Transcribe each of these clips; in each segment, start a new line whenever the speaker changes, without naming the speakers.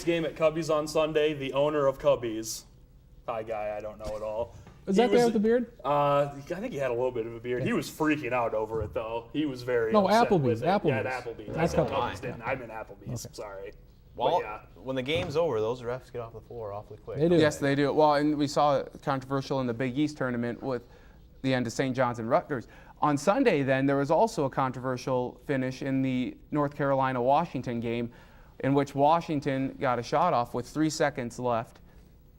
game at Cubbies on Sunday. The owner of Cubbies, hi guy, I don't know it all.
Is that guy with the beard?
I think he had a little bit of a beard. He was freaking out over it though. He was very
No,
upset
Applebee's.
with it.
Applebee's.
Yeah, at Applebee's.
That's
Cubbies didn't. I'm in Applebee's.
Okay.
Sorry.
Well,
yeah.
when the game's over, those refs get off the floor awfully quick.
They do.
Yes, they do. Well, and we saw it controversial in the Big East tournament with the end of St. John's and Rutgers. On Sunday, then, there was also a controversial finish in the North Carolina-Washington game in which Washington got a shot off with 3 seconds left,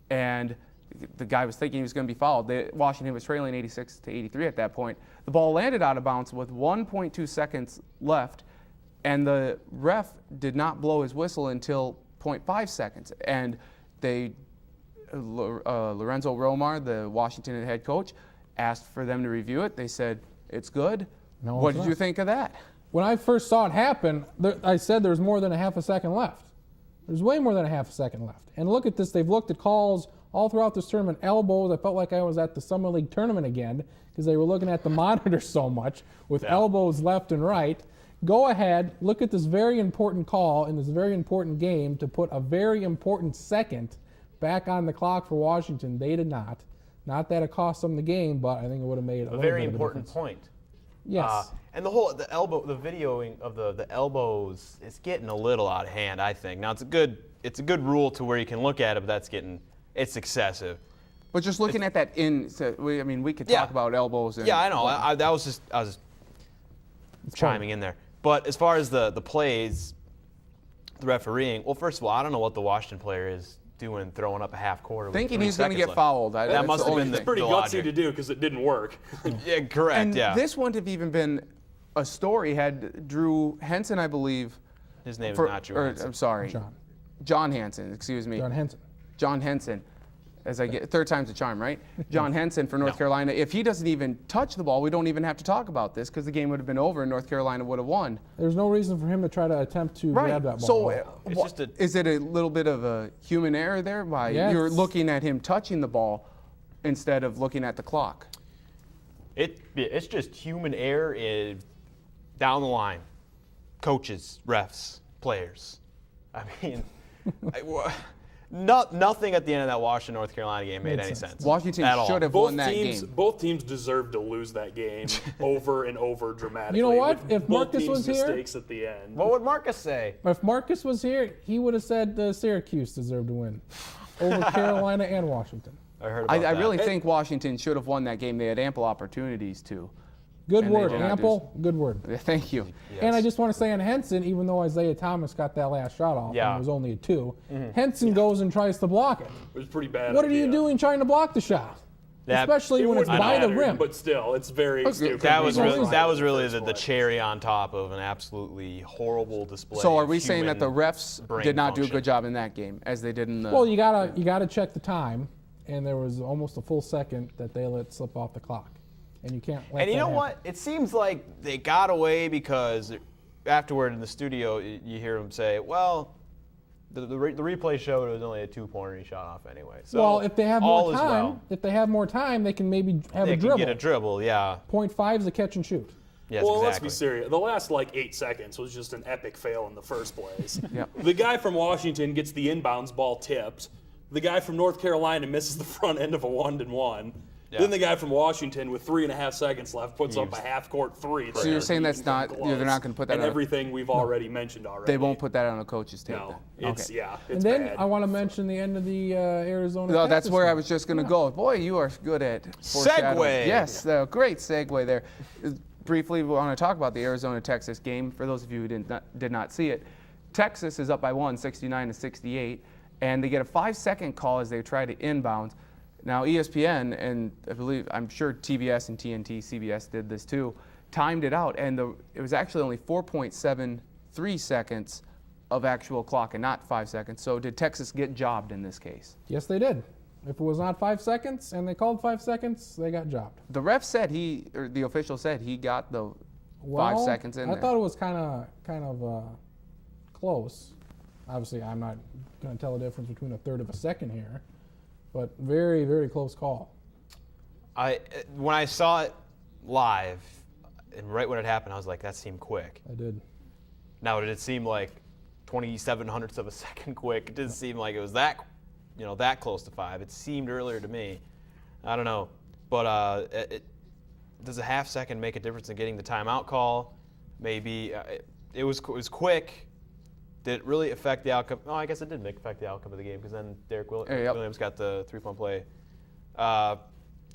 and the guy was thinking he was going to be fouled. Washington was trailing 86-83 at that point. The ball landed out of bounds with 1.2 seconds left, and the ref did not blow his whistle until 0.5 seconds. And Lorenzo Romar, the Washington head coach, asked for them to review it. They said, it's good.
No,
What
it's
did
not.
you think of that?
When I first saw it happen, I said there's more than a half a second left. There's way more than a half a second left. And look at this. They've looked at calls all throughout this tournament. Elbows. I felt like I was at the Summer League tournament again because they were looking at the monitor so much with elbows left and right. Go ahead, look at this very important call in this very important game to put a very important second back on the clock for Washington. They did not. Not that it cost them the game, but I think it would have made a
very
bit of a
important
difference.
point.
Yes.
And the videoing of the elbows is getting a little out of hand, I think. Now it's a good rule to where you can look at it, but it's excessive.
But just looking at that we could talk about elbows. And
I know. I was chiming in there. But as far as the plays, the refereeing, well, first of all, I don't know what the Washington player is doing, throwing up a half quarter.
Thinking he's going to get fouled.
That must have been
It's pretty
the
gutsy
logic.
to do because it didn't work.
Yeah, correct.
And
yeah.
this wouldn't have even been a story had Drew Henson, I believe.
His name is not Drew Henson.
I'm sorry. John Henson, excuse me.
John Henson.
John Henson. As I get third time's a charm, right? John Henson for North Carolina. If he doesn't even touch the ball, we don't even have to talk about this because the game would have been over and North Carolina would have won.
There's no reason for him to try to attempt to grab that ball.
So
It's just
is it a little bit of a human error there by
Yes.
you're looking at him touching the ball instead of looking at the clock?
It's just human error down the line. Coaches, refs, players. I mean, nothing at the end of that Washington North Carolina game made any sense.
Washington
at all.
should have won that game.
Both teams deserved to lose that game over and over dramatically.
You know what?
with
If
both
Marcus
teams'
was here-
mistakes at the end.
What would Marcus say?
If Marcus was here, he would have said Syracuse deserved to win over Carolina and Washington.
I heard about
I
that.
really think Washington should have won that game. They had ample opportunities to.
Good
And they
word,
did not do
ample. Good word.
Thank you.
And I just want to say on Henson, even though Isaiah Thomas got that last shot off, and it was only a 2, Henson goes and tries to block it.
It was pretty bad.
What are you doing trying to block the shot? Especially
It
when it's
wouldn't
by the
matter,
rim.
But still, it's very stupid.
That was really
the
the cherry on top of an absolutely horrible display.
So are
of
we saying that the
human
refs
brain
did not do a
function.
good job in that game as they did in the?
Well, you gotta check the time, and there was almost a full second that they let slip off the clock, and you can't let
And you
that
know
happen.
what? It seems like they got away because afterward in the studio, you hear them say, well, the replay showed it was only a 2-pointer he shot off anyway. So
well, if they have
all
more
is
time,
well.
they can maybe have
They
a
can
dribble.
get a dribble, yeah.
0.5 is a catch and shoot.
Yes,
Well, let's
exactly.
be serious. The last 8 seconds was just an epic fail in the first place.
Yep.
The guy from Washington gets the inbounds ball tipped. The guy from North Carolina misses the front end of a 1-and-1.
Yeah.
Then the guy from Washington with 3.5 seconds left puts up a half-court 3.
So you're saying that's not- they're not gonna put that
and
on-
everything we've already mentioned already.
they won't put that on a coach's tape.
No,
then.
it's
Okay.
yeah,
And
it's
then
bad.
I want to mention the end of the Arizona.
No, that's
Texas
where I
game.
was just going to go. Boy, you are good at foreshadowing.
Segue.
Yes, great segue there. Briefly, we want to talk about the Arizona-Texas game. For those of you who did not see it, Texas is up by 1, 69-68, and they get a 5-second call as they try to inbound. Now, ESPN and I'm sure TBS and TNT, CBS did this too, timed it out, and it was actually only 4.73 seconds of actual clock and not 5 seconds. So did Texas get jobbed in this case?
Yes, they did. If it was not 5 seconds and they called 5 seconds, they got jobbed.
The ref said the official said he got the 5 seconds in
I
there.
thought it was kind of close. Obviously, I'm not going to tell the difference between a third of a second here, but very, very close call.
When I saw it live, and right when it happened, I was like, that seemed quick.
I did.
Now, did it seem like 27 hundredths of a second quick. It didn't seem like it was that close to 5. It seemed earlier to me. I don't know. But does a half second make a difference in getting the timeout call? Maybe. It was quick. Did it really affect the outcome? Oh, I guess it did affect the outcome of the game because then Derek Williams got the 3-point play.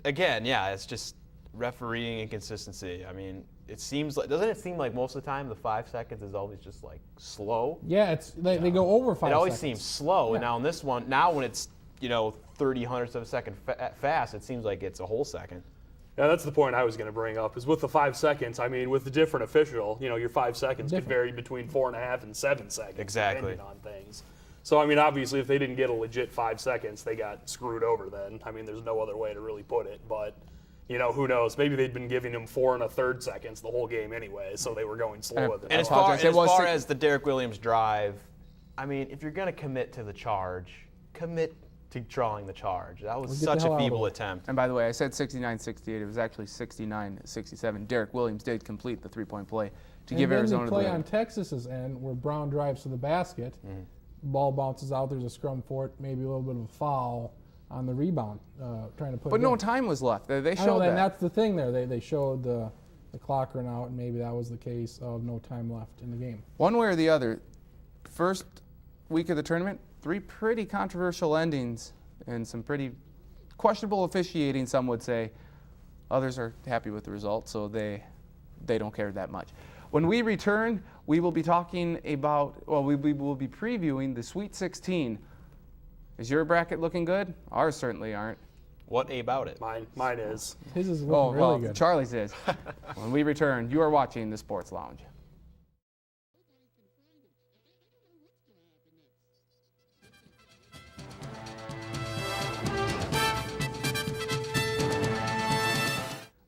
Again, yeah, it's just refereeing inconsistency. I mean, doesn't it seem like most of the time the 5 seconds is always just like slow?
Yeah, they go over 5 seconds.
It always seems slow, and now in this one, when it's 30 hundredths of a second fast, it seems like it's a whole second.
Yeah, that's the point I was going to bring up, is with the 5 seconds, I mean, with the different official, your 5 seconds could vary between 4.5 and 7 seconds.
Exactly.
Depending on things. So, I mean, obviously, if they didn't get a legit 5 seconds, they got screwed over then. I mean, there's no other way to really put it. But, who knows? Maybe they'd been giving them 4 1/3 seconds the whole game anyway, so they were going slower than
And as far as the Derek Williams drive, I mean, if you're going to commit to the charge, commit to drawing the charge. That was such a feeble attempt.
And by the way, I said 69-68. It was actually 69-67. Derek Williams did complete the 3-point play to give Arizona the lead.
And then the play on Texas's end where Brown drives to the basket, ball bounces out, there's a scrum for it, maybe a little bit of a foul on the rebound, trying to put
But
it
no
in.
time was left. They showed
that.
that.
And that's the thing there. They showed the clock run out, and maybe that was the case of no time left in the game.
One way or the other, first week of the tournament, 3 pretty controversial endings and some pretty questionable officiating, some would say. Others are happy with the result, so they don't care that much. When we return, we will be talking about, we will be previewing the Sweet 16. Is your bracket looking good? Ours certainly aren't.
What about it?
Mine is.
His is looking really good.
Charlie's is. When we return, you are watching the Sports Lounge.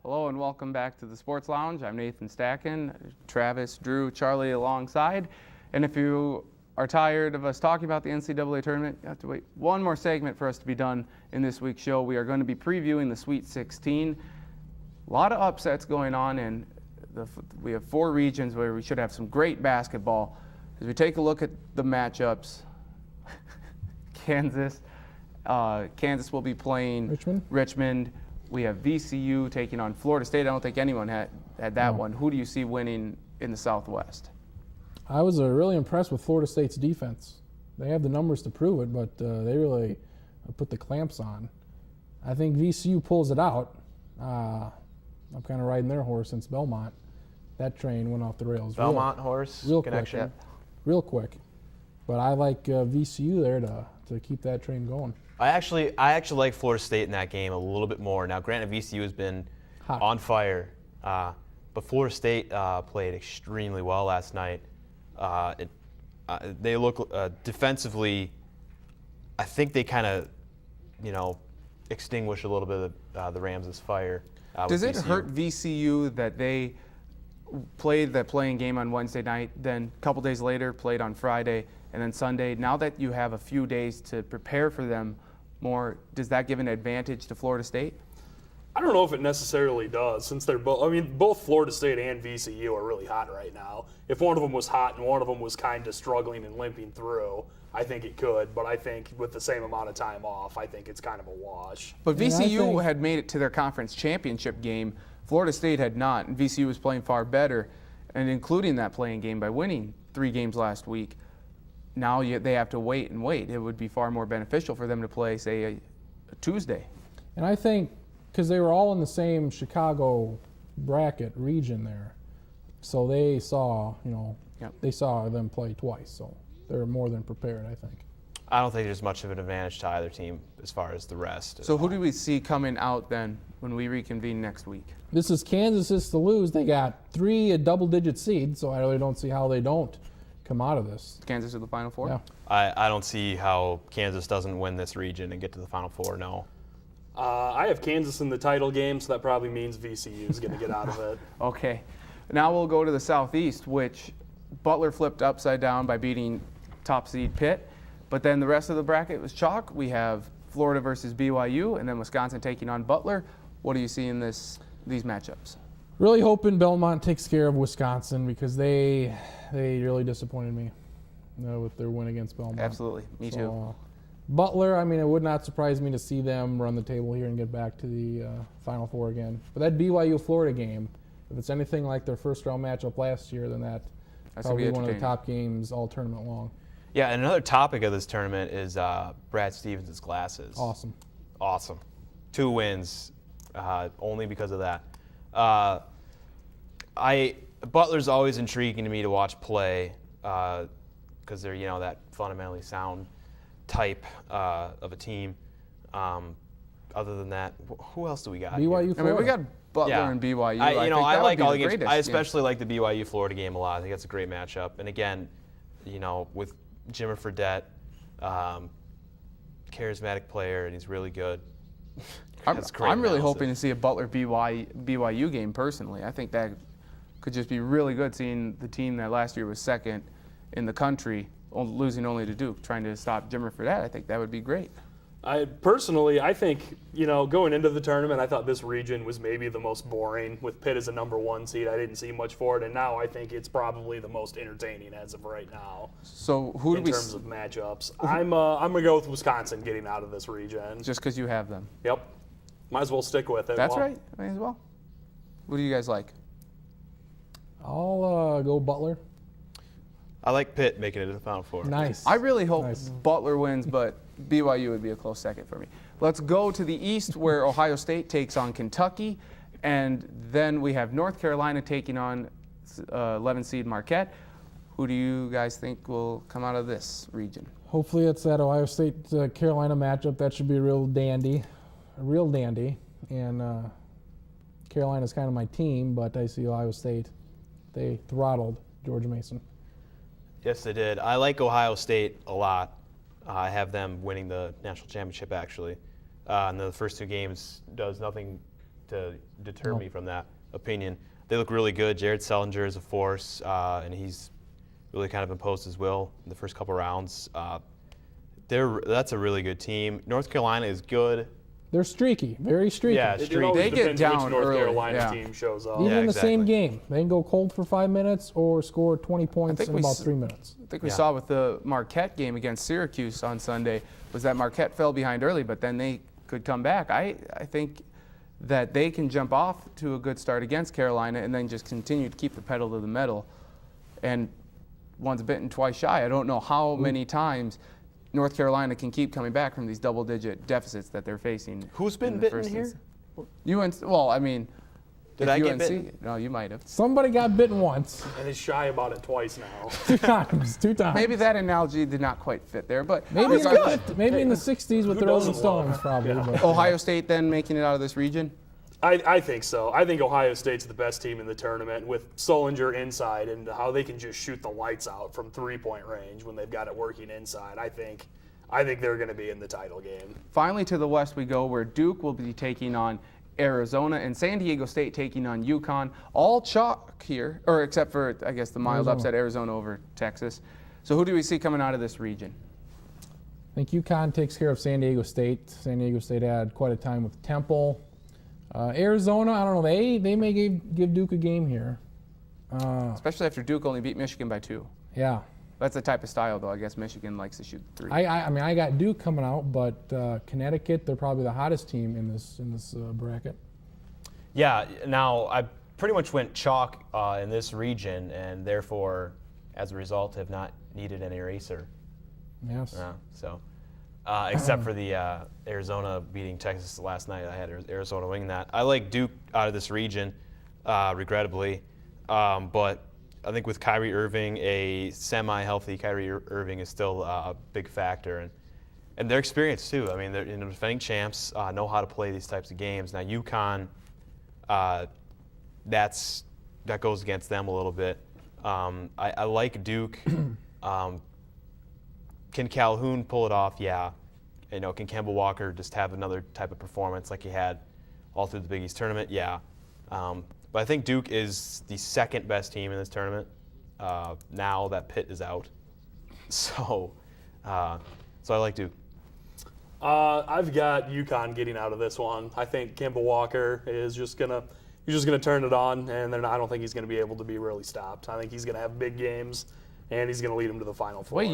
Hello and welcome back to the Sports Lounge. I'm Nathan Stacken, Travis, Drew, Charlie alongside. And if you are tired of us talking about the NCAA tournament, you have to wait one more segment for us to be done in this week's show. We are going to be previewing the Sweet 16. A lot of upsets going on, and we have 4 regions where we should have some great basketball. As we take a look at the matchups, Kansas will be playing Richmond. We have VCU taking on Florida State. I don't think anyone had that one. Who do you see winning in the Southwest?
I was really impressed with Florida State's defense. They have the numbers to prove it, but they really put the clamps on. I think VCU pulls it out. I'm kind of riding their horse since Belmont. That train went off the rails.
Belmont horse
real
connection.
Quick, real quick. But I like VCU there to keep that train going.
I actually like Florida State in that game a little bit more. Now, granted, VCU has been on fire, but Florida State played extremely well last night. They look defensively. I think they kind of, extinguish a little bit of the Rams' fire.
Does it hurt VCU that they played that playing game on Wednesday night, then a couple days later played on Friday, and then Sunday? Now that you have a few days to prepare for them more, does that give an advantage to Florida State?
I don't know if it necessarily does, since they're both. I mean, both Florida State and VCU are really hot right now. If one of them was hot and one of them was kind of struggling and limping through, I think it could. But I think with the same amount of time off, I think it's kind of a wash.
But VCU had made it to their conference championship game. Florida State had not, and VCU was playing far better, and including that playing game by winning 3 games last week. Now they have to wait and wait. It would be far more beneficial for them to play, say, a Tuesday.
And I think because they were all in the same Chicago bracket region there, so they saw, they saw them play twice. So they're more than prepared, I think.
I don't think there's much of an advantage to either team as far as the rest.
So who do we see coming out then when we reconvene next week?
This is Kansas to lose. They got 3 double-digit seeds, so I really don't see how they don't come out of this.
Kansas to the Final Four?
Yeah.
I don't see how Kansas doesn't win this region and get to the Final Four, no.
I have Kansas in the title game, so that probably means VCU is going to get out of it.
Okay. Now we'll go to the Southeast, which Butler flipped upside down by beating top seed Pitt. But then the rest of the bracket was chalk. We have Florida versus BYU, and then Wisconsin taking on Butler. What do you see in these matchups?
Really hoping Belmont takes care of Wisconsin because they really disappointed me. with their win against Belmont.
Absolutely. Me too.
Butler, I mean, it would not surprise me to see them run the table here and get back to the Final Four again. But that BYU-Florida game, if it's anything like their first-round matchup last year, then that's probably one of the top games all tournament long.
Yeah, and another topic of this tournament is Brad Stevens' glasses.
Awesome.
2 wins, only because of that. Butler's always intriguing to me to watch play because they're that fundamentally sound type of a team. Other than that, who else do we got?
BYU,
I mean, we got Butler and BYU. I
especially like the BYU Florida game a lot. I think that's a great matchup. And again, with Jimmer Fredette, charismatic player, and he's really good.
I'm really hoping to see a Butler BYU game personally. I think that could just be really good, seeing the team that last year was second in the country, losing only to Duke, trying to stop Jimmer Fredette. I think that would be great.
I think, going into the tournament, I thought this region was maybe the most boring. With Pitt as a number 1 seed, I didn't see much for it, and now I think it's probably the most entertaining as of right now.
So who do we?
In terms of matchups, I'm gonna go with Wisconsin getting out of this region.
Just because you have them.
Yep. Might as well stick with it.
That's right. May as well. What do you guys like?
I'll go Butler.
I like Pitt making it to the Final Four.
Nice.
I really hope Butler wins, but BYU would be a close second for me. Let's go to the East, where Ohio State takes on Kentucky, and then we have North Carolina taking on 11 seed Marquette. Who do you guys think will come out of this region?
Hopefully it's that Ohio State-Carolina matchup. That should be a real dandy. And Carolina's kind of my team, but I see Ohio State. They throttled George Mason.
Yes, they did. I like Ohio State a lot. I have them winning the national championship, actually. And the first 2 games does nothing to deter me from that opinion. They look really good. Jared Sellinger is a force, and he's really kind of imposed his will in the first couple rounds. That's a really good team. North Carolina is good.
They're streaky, very streaky.
Yeah,
It
They get down
which North
early,
Carolina team shows up.
Even in the
exactly.
same game, they can go cold for 5 minutes or score 20 points in about 3 minutes.
I think we saw with the Marquette game against Syracuse on Sunday was that Marquette fell behind early, but then they could come back. I think that they can jump off to a good start against Carolina and then just continue to keep the pedal to the metal. And once bitten, twice shy. I don't know how many times North Carolina can keep coming back from these double-digit deficits that they're facing.
Who's been
in the
bitten
first
here?
UNC. Well, I mean,
Did I get bitten?
No, you might have.
Somebody got bitten once.
And is shy about it twice now.
2 times. 2 times.
Maybe that analogy did not quite fit there, but
Maybe in the 60s with the Rolling
doesn't
Stones,
love?
probably.
Yeah.
But,
Ohio State then making it out of this region.
I think so. I think Ohio State's the best team in the tournament with Sullinger inside and how they can just shoot the lights out from 3-point range when they've got it working inside. I think they're going to be in the title game.
Finally, to the west we go, where Duke will be taking on Arizona and San Diego State taking on UConn. All chalk here, or except for, I guess, the mild upset Arizona over Texas. So who do we see coming out of this region?
I think UConn takes care of San Diego State. San Diego State had quite a time with Temple. Arizona, I don't know. They may give Duke a game here.
Especially after Duke only beat Michigan by 2.
Yeah.
That's the type of style, though. I guess Michigan likes to shoot 3.
I mean, I got Duke coming out, but Connecticut, they're probably the hottest team in this bracket.
Yeah. Now I pretty much went chalk in this region, and therefore, as a result, have not needed an eraser.
Yes.
Except for the Arizona beating Texas last night, I had Arizona winning that. I like Duke out of this region, regrettably, but I think with Kyrie Irving, a semi-healthy Kyrie Irving is still a big factor, and their experience too. I mean, they're defending champs, know how to play these types of games. Now UConn, that goes against them a little bit. I like Duke. Can Calhoun pull it off? Yeah. Can Kemba Walker just have another type of performance like he had all through the Big East tournament? Yeah. But I think Duke is the second best team in this tournament now that Pitt is out. So I like Duke.
I've got UConn getting out of this one. I think Kemba Walker is just gonna turn it on, and I don't think he's gonna be able to be really stopped. I think he's gonna have big games, and he's going to lead them to the Final Four.
Wait,